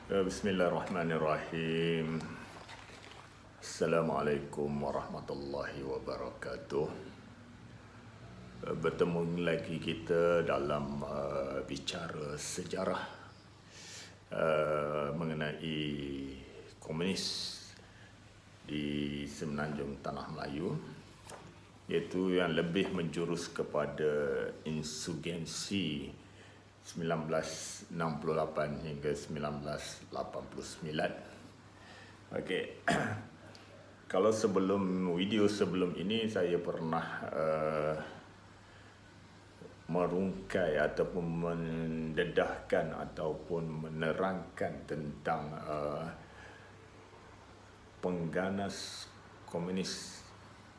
Bismillahirrahmanirrahim. Assalamualaikum warahmatullahi wabarakatuh. Bertemu lagi kita dalam bicara sejarah mengenai komunis di Semenanjung Tanah Melayu, iaitu yang lebih menjurus kepada insurgensi 1968 hingga 1989. Okey. Kalau video sebelum ini saya pernah merungkai ataupun mendedahkan ataupun menerangkan tentang pengganas komunis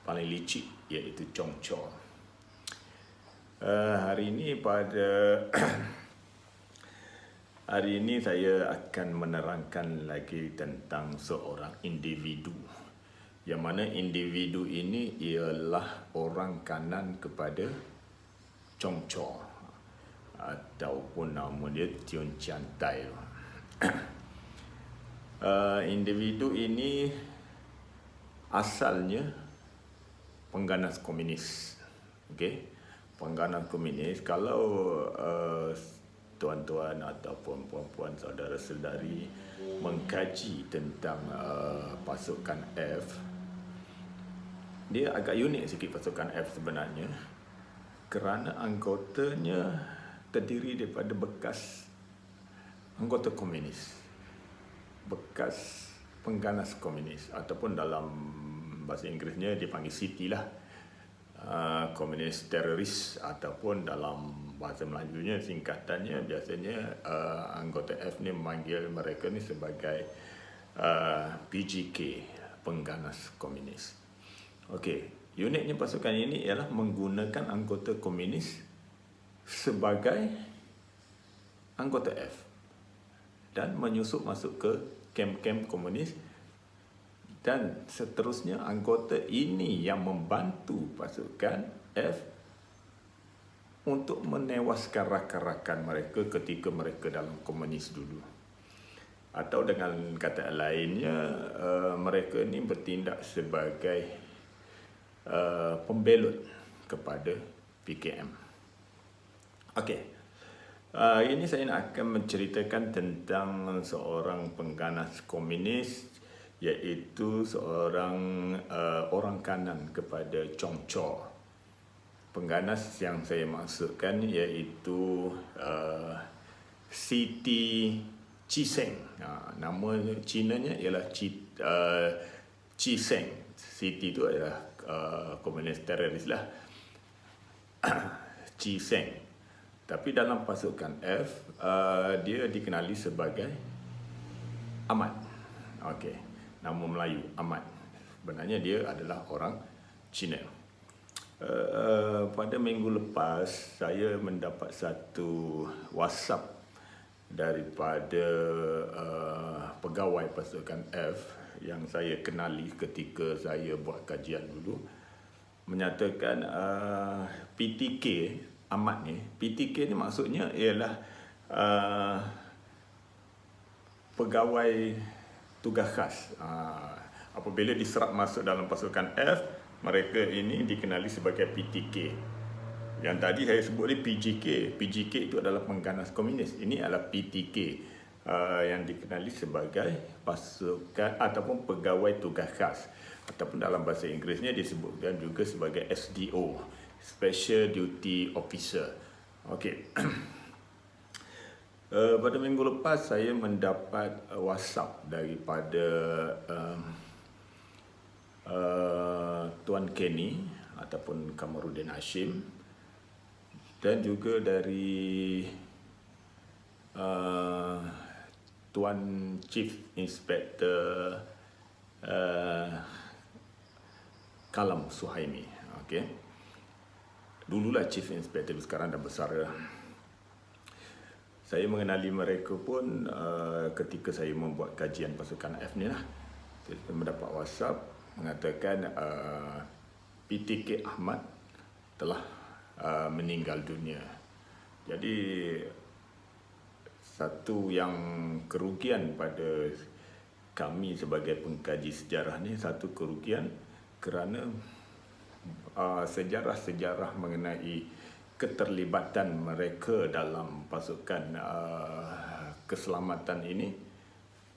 paling licik, iaitu Chong Chol. Hari ini saya akan menerangkan lagi tentang seorang individu, yang mana individu ini ialah orang kanan kepada Chong Chol, ataupun nama dia Tiun Chian Tai. Individu ini asalnya pengganas komunis. Okey. Pengganas komunis, kalau tuan-tuan ataupun puan-puan, saudara-saudari mengkaji tentang pasukan F, dia agak unik sikit pasukan F sebenarnya, kerana anggotanya terdiri daripada bekas anggota komunis, bekas pengganas komunis, ataupun dalam bahasa Inggerisnya dipanggil CT lah, komunis teroris, ataupun dalam bahasa Melajunya singkatannya biasanya anggota F ni memanggil mereka ni sebagai PGK, pengganas komunis. Okey, uniknya pasukan ini ialah menggunakan anggota komunis sebagai anggota F dan menyusup masuk ke kem-kem komunis. Dan seterusnya anggota ini yang membantu pasukan F untuk menewaskan rakan-rakan mereka ketika mereka dalam komunis dulu. Atau dengan kata lainnya, mereka ini bertindak sebagai pembelut kepada PKM. Okey. Ini saya akan menceritakan tentang seorang pengganas komunis, iaitu seorang orang kanan kepada Chong Chol. Pengganas yang saya maksudkan iaitu Siti Chiseng. Nama Cinanya ialah Chiseng. Siti itu adalah komunis teroris lah. Chiseng. Tapi dalam pasukan F, dia dikenali sebagai Ahmad. Okey. Nama Melayu, Ahmad. Sebenarnya dia adalah orang Cina. Pada minggu lepas, saya mendapat satu WhatsApp daripada pegawai pasukan F yang saya kenali ketika saya buat kajian dulu, menyatakan PTK Ahmad ni, PTK ni maksudnya ialah pegawai tugas khas. Apabila diserap masuk dalam pasukan F, mereka ini dikenali sebagai PTK. Yang tadi saya sebut ni PGK. PGK itu adalah pengganas komunis. Ini adalah PTK, yang dikenali sebagai pasukan ataupun pegawai tugas khas, ataupun dalam bahasa Inggerisnya disebutkan juga sebagai SDO, Special Duty Officer. Okey. Pada minggu lepas saya mendapat WhatsApp daripada Tuan Kenny ataupun Kamarudin Hashim, dan juga dari Tuan Chief Inspector Kalam Suhaimi. Okey. Dululah Chief Inspector, sekarang dah besar dah. Saya mengenali mereka pun ketika saya membuat kajian pasukan F ni lah. Saya mendapat WhatsApp mengatakan PTK Ahmad telah meninggal dunia. Jadi satu yang kerugian pada kami sebagai pengkaji sejarah ni, satu kerugian kerana sejarah-sejarah mengenai keterlibatan mereka dalam pasukan keselamatan ini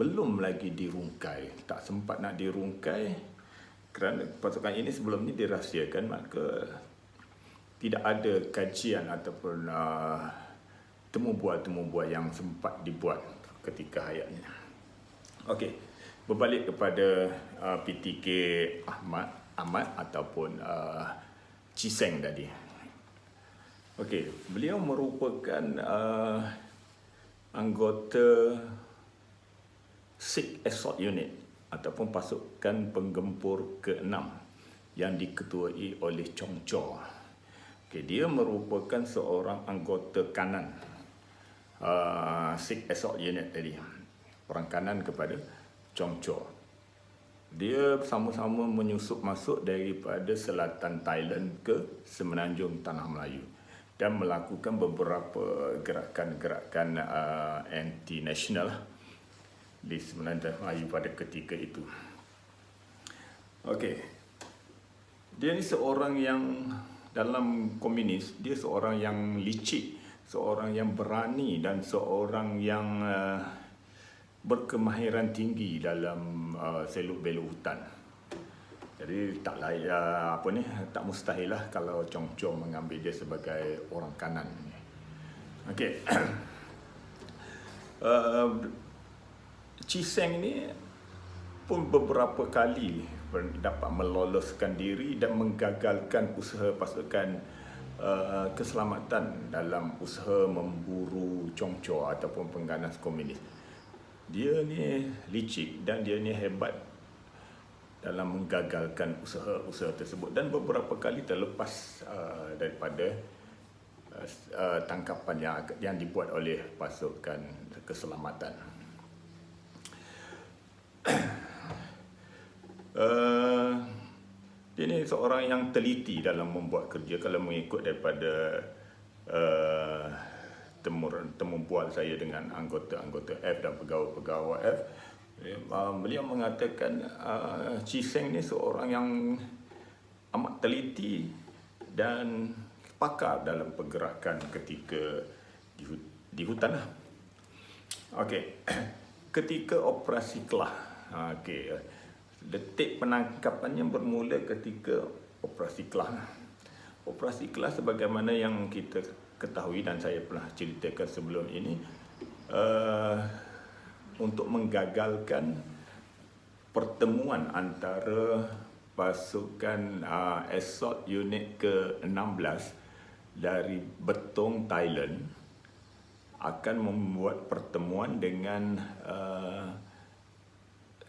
belum lagi dirungkai. Tak sempat nak dirungkai kerana pasukan ini sebelum ni dirahsiakan, maka tidak ada kajian ataupun temu-bual yang sempat dibuat ketika hayatnya. Okey, berbalik kepada PTK Ahmad ataupun Ciseng tadi. Okey, beliau merupakan anggota Sikh Assault Unit ataupun pasukan penggempur ke-6 yang diketuai oleh Chong Chaw. Okay, dia merupakan seorang anggota kanan Sikh Assault Unit tadi, orang kanan kepada Chong Chaw. Dia sama-sama menyusup masuk daripada selatan Thailand ke semenanjung Tanah Melayu dan melakukan beberapa gerakan-gerakan anti-nasional di semenanjung Tanah Melayu pada ketika itu. Okey, dia ni seorang yang dalam komunis, dia seorang yang licik, seorang yang berani dan seorang yang berkemahiran tinggi dalam seluk beluk hutan. Jadi tak tak mustahil lah kalau Chong Chaw mengambil dia sebagai orang kanan. Okey. Ciseng ni pun beberapa kali dapat meloloskan diri dan menggagalkan usaha pasukan keselamatan dalam usaha memburu Chong Chaw ataupun pengganas komunis. Dia ni licik dan dia ni hebat dalam menggagalkan usaha-usaha tersebut dan beberapa kali terlepas daripada tangkapan yang dibuat oleh pasukan keselamatan. Dia ni seorang yang teliti dalam membuat kerja. Kalau mengikut daripada temu bual saya dengan anggota-anggota F dan pegawai-pegawai F, beliau mengatakan Ciseng ni seorang yang amat teliti dan pakar dalam pergerakan ketika di hutan lah. Okey, ketika operasi Kelah, detik penangkapannya bermula ketika operasi Kelah. Operasi Kelah sebagaimana yang kita ketahui dan saya pernah ceritakan sebelum ini, untuk menggagalkan pertemuan antara pasukan Assault Unit ke-16 dari Betong, Thailand akan membuat pertemuan dengan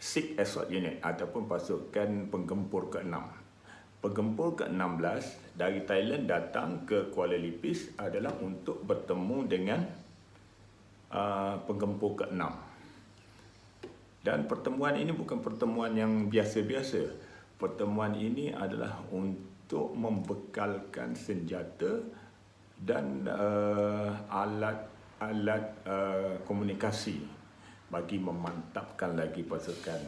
Sikh Assault Unit ataupun pasukan penggempur ke-6. Penggempur ke-16 dari Thailand datang ke Kuala Lipis adalah untuk bertemu dengan penggempur ke-6. Dan pertemuan ini bukan pertemuan yang biasa-biasa. Pertemuan ini adalah untuk membekalkan senjata dan alat komunikasi bagi memantapkan lagi pasukan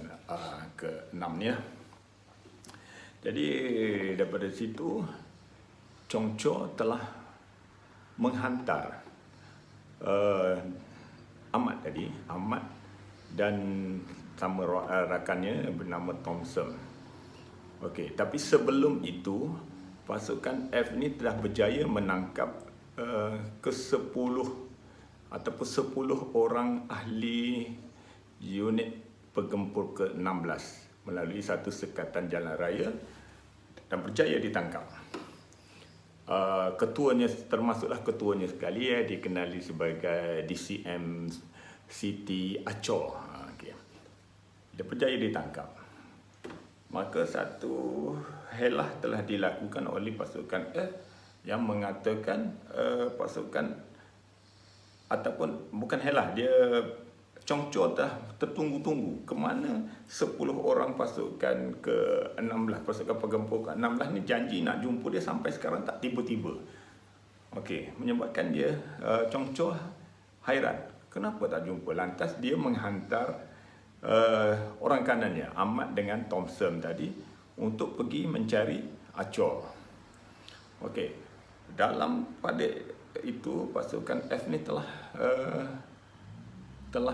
ke-6 ni. Jadi daripada situ Chong Chaw telah menghantar Ahmad dan sama rakannya bernama Thompson. Okey, tapi sebelum itu pasukan F ni telah berjaya menangkap ke-10 ataupun 10 orang ahli unit penggempur ke-16 melalui satu sekatan jalan raya dan berjaya ditangkap. Ketuanya, termasuklah ketuanya sekali, dikenali sebagai DCM Siti Achor. Dia berjaya ditangkap. Maka satu helah telah dilakukan oleh pasukan F yang mengatakan pasukan ataupun bukan helah, dia Chong Chaw dah tertunggu-tunggu ke mana 10 orang pasukan ke-16, pasukan penggempur ke-16 ni janji nak jumpa dia sampai sekarang tak tiba-tiba. Okey, menyebabkan dia Chong Chaw hairan kenapa tak jumpa? Lantas dia menghantar orang kanannya, Ahmad dengan Thompson tadi, untuk pergi mencari Acor. Okey, dalam pada itu pasukan F ni telah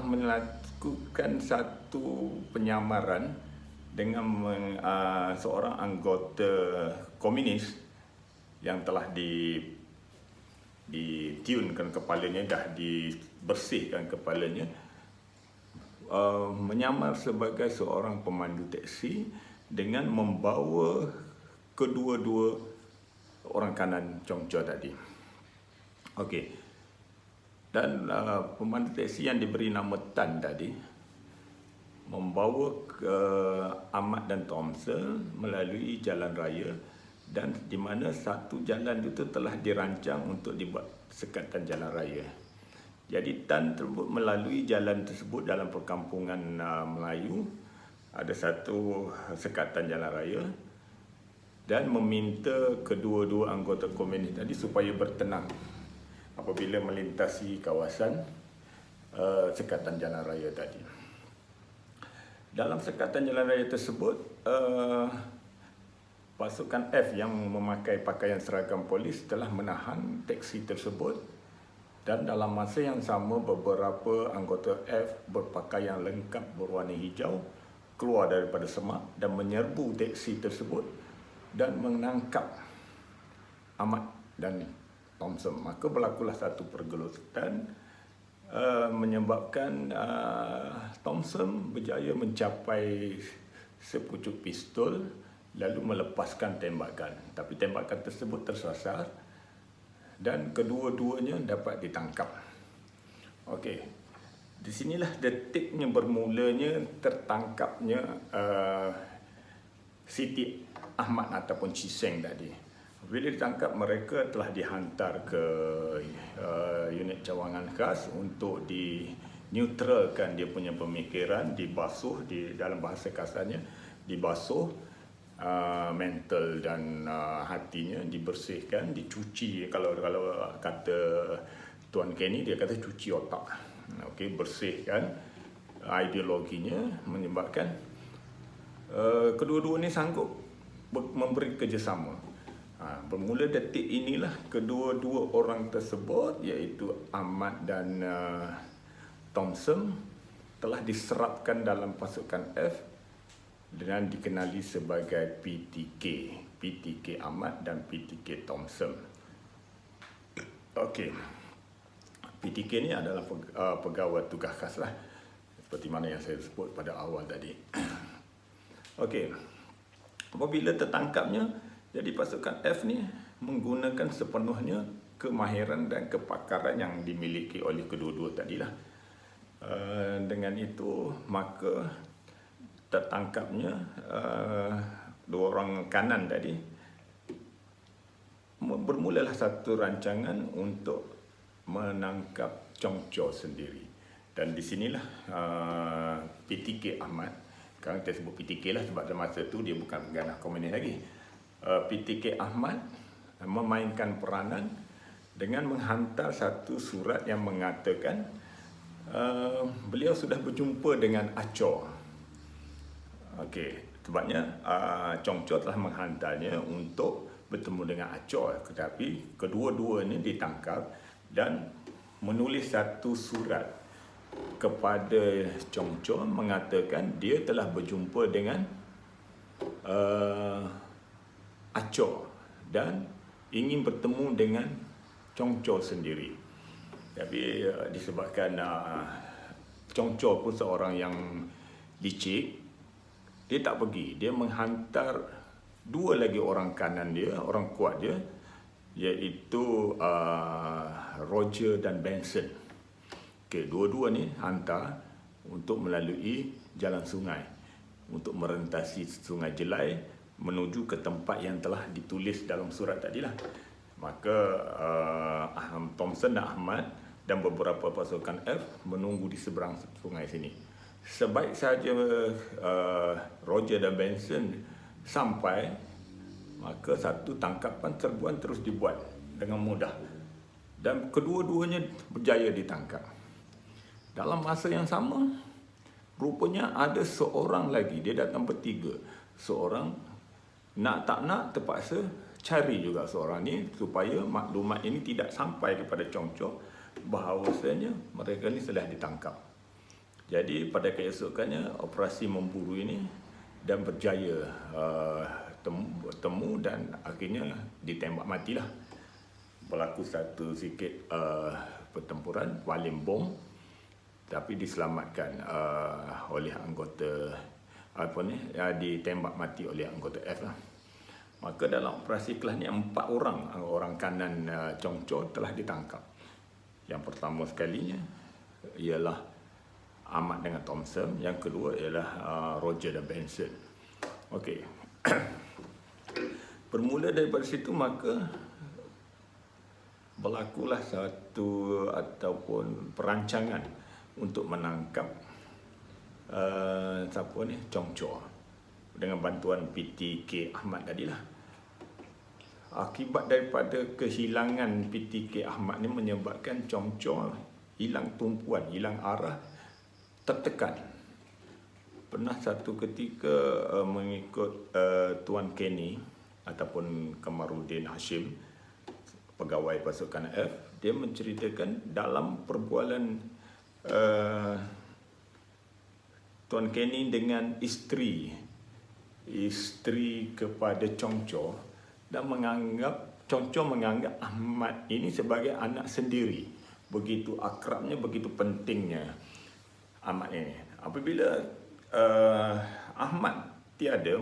melakukan satu penyamaran dengan seorang anggota komunis yang telah ditiunkan kepalanya, dah dibersihkan kepalanya, menyamar sebagai seorang pemandu teksi dengan membawa kedua-dua orang kanan Chong Chor tadi. Okey. Dan pemandu teksi yang diberi nama Tan tadi membawa Ahmad dan Thompson melalui jalan raya, dan di mana satu jalan itu telah dirancang untuk dibuat sekatan jalan raya. Jadi Tan tersebut melalui jalan tersebut dalam perkampungan Melayu, ada satu sekatan jalan raya, dan meminta kedua-dua anggota komunis tadi supaya bertenang apabila melintasi kawasan sekatan jalan raya tadi. Dalam sekatan jalan raya tersebut, pasukan F yang memakai pakaian seragam polis telah menahan teksi tersebut, dan dalam masa yang sama beberapa anggota F berpakaian lengkap berwarna hijau keluar daripada semak dan menyerbu teksi tersebut dan menangkap Ahmad dan Thompson. Maka berlakulah satu pergelutan menyebabkan Thompson berjaya mencapai sepucuk pistol lalu melepaskan tembakan. Tapi tembakan tersebut tersasar dan kedua-duanya dapat ditangkap. Okey. Di sinilah detiknya bermulanya tertangkapnya Siti Ahmad ataupun Ciseng tadi. Bila ditangkap, mereka telah dihantar ke unit cawangan khas untuk dineutralkan dia punya pemikiran, dibasuh, di dalam bahasa kasarnya dibasuh mental dan hatinya, dibersihkan, dicuci. Kalau kata Tuan Kenny, dia kata cuci otak. Okey, bersihkan ideologinya, menyebabkan kedua-dua ni sanggup memberi kerjasama. Bermula detik inilah kedua-dua orang tersebut, iaitu Ahmad dan Thompson, telah diserapkan dalam pasukan F dengan dikenali sebagai PTK. PTK Ahmad dan PTK Thompson. Okey. PTK ni adalah pegawai tugas khas lah, seperti mana yang saya sebut pada awal tadi. Okey. Apabila tertangkapnya, jadi pasukan F ni menggunakan sepenuhnya kemahiran dan kepakaran yang dimiliki oleh kedua-dua tadilah. Dengan itu, maka tertangkapnya dua orang kanan tadi, bermulalah satu rancangan untuk menangkap Chong Chor sendiri. Dan di sinilah PTK Ahmad, sekarang kita sebut PTK lah sebab dalam masa itu dia bukan pengganah komunis lagi. PTK Ahmad memainkan peranan dengan menghantar satu surat yang mengatakan beliau sudah berjumpa dengan Acor. Okey, sebabnya Chong Chor telah menghantarnya untuk bertemu dengan Acor, tetapi kedua-duanya ditangkap dan menulis satu surat kepada Chong Chor mengatakan dia telah berjumpa dengan Acor dan ingin bertemu dengan Chong Chor sendiri. Tapi disebabkan Chong Chor pun seorang yang licik, dia tak pergi. Dia menghantar dua lagi orang kanan dia, orang kuat dia, iaitu Roger dan Benson. Okay, dua-dua ni hantar untuk melalui jalan sungai, untuk merentasi sungai Jelai menuju ke tempat yang telah ditulis dalam surat tadilah. Maka Thompson dan Ahmad dan beberapa pasukan F menunggu di seberang sungai sini. Sebaik saja Roger dan Benson sampai, maka satu tangkapan serbuan terus dibuat dengan mudah dan kedua-duanya berjaya ditangkap. Dalam masa yang sama, rupanya ada seorang lagi, dia datang bertiga. Seorang nak tak nak terpaksa cari juga seorang ni supaya maklumat ini tidak sampai kepada Chong Chor bahawasanya mereka ni telah ditangkap. Jadi pada keesokannya operasi memburu ini dan berjaya bertemu dan akhirnya ditembak matilah. Berlaku satu sikit pertempuran paling bom, tapi diselamatkan oleh anggota ditembak mati oleh anggota F lah. Maka dalam operasi kelas ni 4 orang kanan Chong Chor telah ditangkap. Yang pertama sekalinya ialah Ahmad dengan Thompson, yang kedua ialah Roger dan Benson. Okey. Bermula daripada situ maka berlakulah satu ataupun perancangan untuk menangkap Chong Chor dengan bantuan PTK Ahmad tadilah. Akibat daripada kehilangan PTK Ahmad ni menyebabkan Chong Chor hilang tumpuan, hilang arah, tertekan. Pernah satu ketika mengikut Tuan Kenny ataupun Kamaruddin Hashim, pegawai pasukan F, dia menceritakan dalam perbualan Tuan Kenny dengan isteri kepada Chong Chor, dan Chong Chor menganggap Ahmad ini sebagai anak sendiri. Begitu akrabnya, begitu pentingnya Ahmad ini. Apabila Ahmad tiada,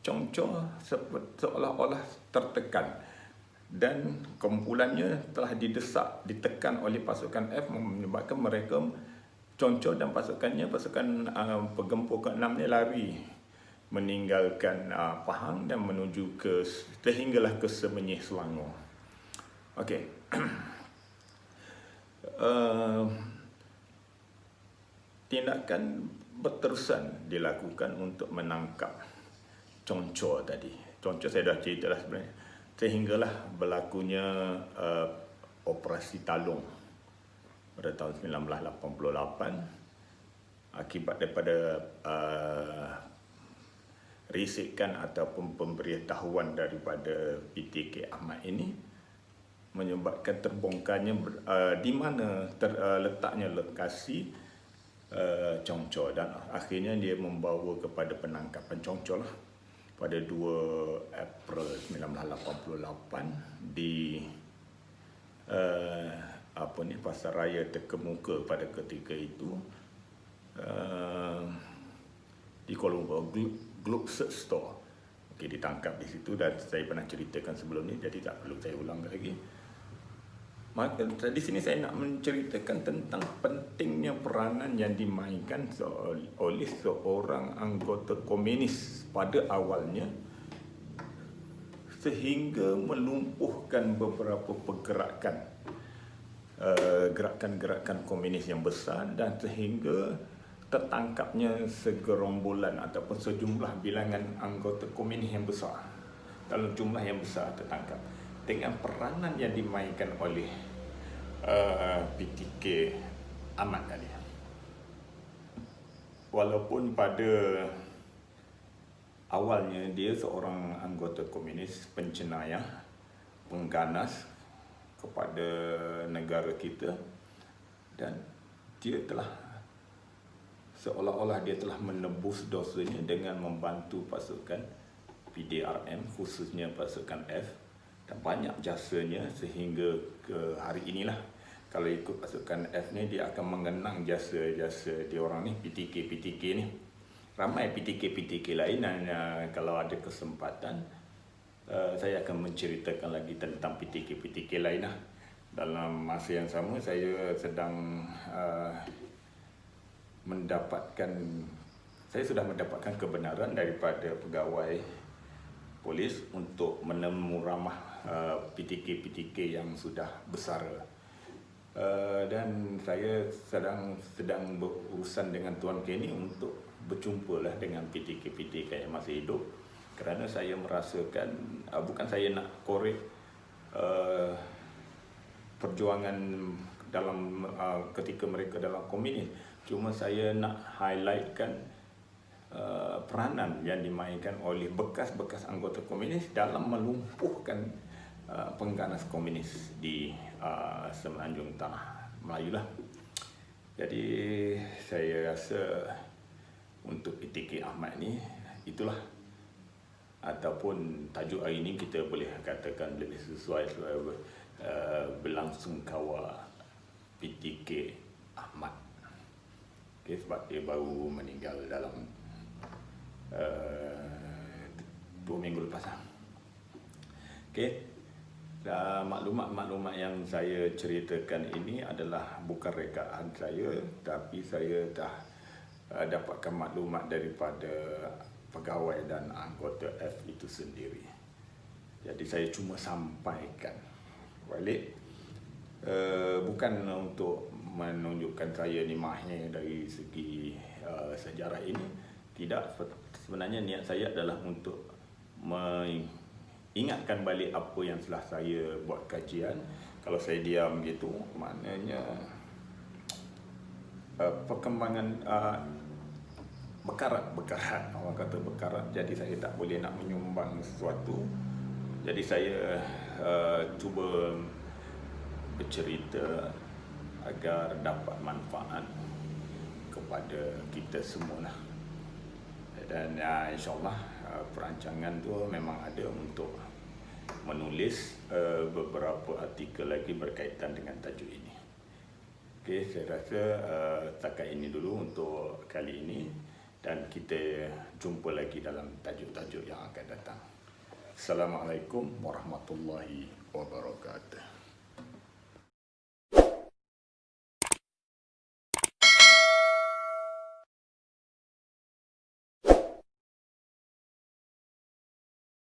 Chong Chor seolah-olah tertekan dan kumpulannya telah ditekan oleh pasukan F, menyebabkan mereka Chong Chor dan pasukannya, pasukan penggempur ke-6 ni lari meninggalkan Pahang dan menuju sehinggalah ke Semenyih Selangor. Okey. Tindakan berterusan dilakukan untuk menangkap Chong Chor tadi. Chong Chor saya dah cerita dah sebenarnya. Sehinggalah berlakunya operasi Talung pada tahun 1988 akibat daripada risikan ataupun pemberitahuan daripada PTK Ahmad ini, menyebabkan terbongkarnya di mana letaknya lokasi Chong Chor, dan akhirnya dia membawa kepada penangkapan Chong Chor lah pada 2 April 1988 di Pasar Raya Terkemuka pada ketika itu, di Kuala Lumpur, Globe Search Store. Okey, ditangkap di situ dan saya pernah ceritakan sebelum ni, jadi tak perlu saya ulang lagi. Maka di sini saya nak menceritakan tentang pentingnya peranan yang dimainkan oleh seorang anggota komunis pada awalnya sehingga melumpuhkan beberapa pergerakan gerakan-gerakan komunis yang besar, dan sehingga tertangkapnya segerombolan ataupun sejumlah bilangan anggota komunis yang besar, dalam jumlah yang besar tertangkap dengan peranan yang dimainkan oleh PTK Ahmad tadi. Walaupun pada awalnya dia seorang anggota komunis pencenayah, pengganas kepada negara kita, dan dia telah seolah-olah dia telah menebus dosanya dengan membantu pasukan PDRM, khususnya pasukan F, dan banyak jasanya sehingga ke hari inilah. Kalau ikut pasukan F ni, dia akan mengenang jasa-jasa dia orang ni, PTK ni. Ramai PTK lain, dan kalau ada kesempatan saya akan menceritakan lagi tentang PTK lain lah. Dalam masa yang sama saya sedang saya sudah mendapatkan kebenaran daripada pegawai polis untuk menemu ramah PTK yang sudah besar, dan saya sedang berurusan dengan Tuan Kenny untuk berjumpa lah dengan PTK yang masih hidup, kerana saya merasakan bukan saya nak korek perjuangan dalam ketika mereka dalam komunis. Cuma saya nak highlightkan peranan yang dimainkan oleh bekas-bekas anggota komunis dalam melumpuhkan pengganas komunis di semenanjung tanah Melayu lah. Jadi saya rasa untuk PTK Ahmad ni itulah, ataupun tajuk hari ini kita boleh katakan lebih sesuai berlangsung kawal PTK Ahmad. Okay, sebab dia baru meninggal dalam 2 minggu lepas. Okay. Maklumat-maklumat yang saya ceritakan ini adalah bukan rekaan saya, tapi saya dah dapatkan maklumat daripada pegawai dan anggota F itu sendiri. Jadi saya cuma sampaikan balik, bukan untuk menunjukkan saya ni mahir dari segi sejarah ini. Tidak, sebenarnya niat saya adalah untuk ingatkan balik apa yang telah saya buat kajian. Kalau saya diam gitu, maknanya perkembangan berkarat, orang kata berkarat. Jadi saya tak boleh nak menyumbang sesuatu. Jadi saya cuba bercerita agar dapat manfaat kepada kita semua lah. Dan insyaAllah perancangan tu memang ada untuk menulis beberapa artikel lagi berkaitan dengan tajuk ini. Okey, saya rasa setakat ini dulu untuk kali ini, dan kita jumpa lagi dalam tajuk-tajuk yang akan datang. Assalamualaikum warahmatullahi wabarakatuh.